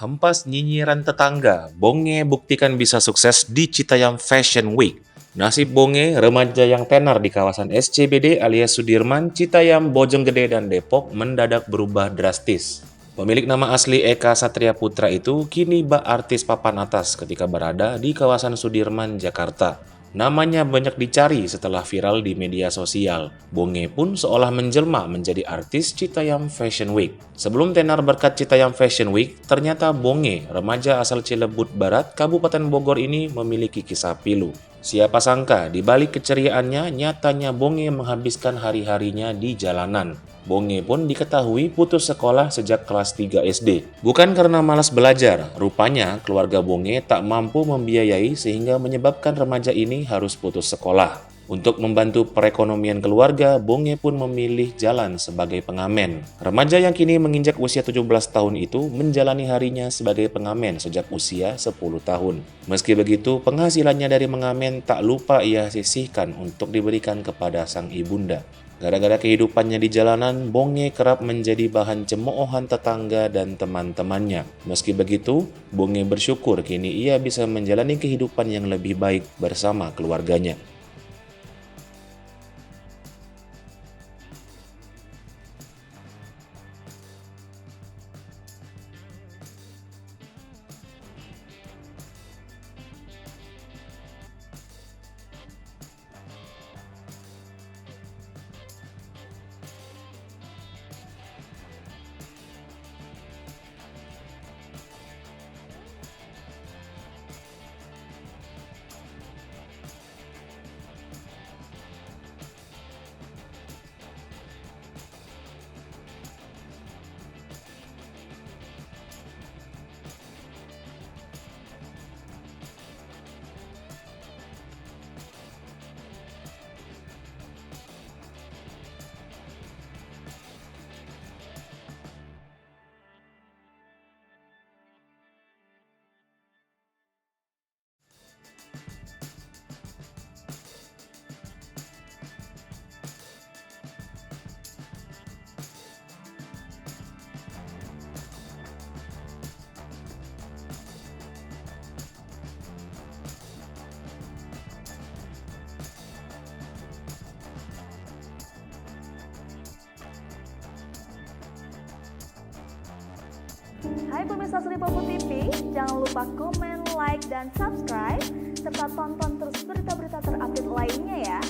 Hempas nyinyiran tetangga, Bonge buktikan bisa sukses di Citayam Fashion Week. Nasib Bonge, remaja yang tenar di kawasan SCBD alias Sudirman, Citayam, Bojonggede, dan Depok mendadak berubah drastis. Pemilik nama asli Eka Satria Putra itu kini bak artis papan atas ketika berada di kawasan Sudirman, Jakarta. Namanya banyak dicari setelah viral di media sosial. Bonge pun seolah menjelma menjadi artis Citayam Fashion Week. Sebelum tenar berkat Citayam Fashion Week, ternyata Bonge, remaja asal Cilebut Barat, Kabupaten Bogor ini memiliki kisah pilu. Siapa sangka, di balik keceriaannya, nyatanya Bonge menghabiskan hari-harinya di jalanan. Bonge pun diketahui putus sekolah sejak kelas 3 SD. Bukan karena malas belajar, rupanya keluarga Bonge tak mampu membiayai sehingga menyebabkan remaja ini harus putus sekolah. Untuk membantu perekonomian keluarga, Bonge pun memilih jalan sebagai pengamen. Remaja yang kini menginjak usia 17 tahun itu menjalani harinya sebagai pengamen sejak usia 10 tahun. Meski begitu, penghasilannya dari mengamen tak lupa ia sisihkan untuk diberikan kepada sang ibunda. Gara-gara kehidupannya di jalanan, Bonge kerap menjadi bahan cemoohan tetangga dan teman-temannya. Meski begitu, Bonge bersyukur kini ia bisa menjalani kehidupan yang lebih baik bersama keluarganya. Hai pemirsa Sri Popo TV, jangan lupa komen, like, dan subscribe, serta tonton terus berita-berita terupdate lainnya ya.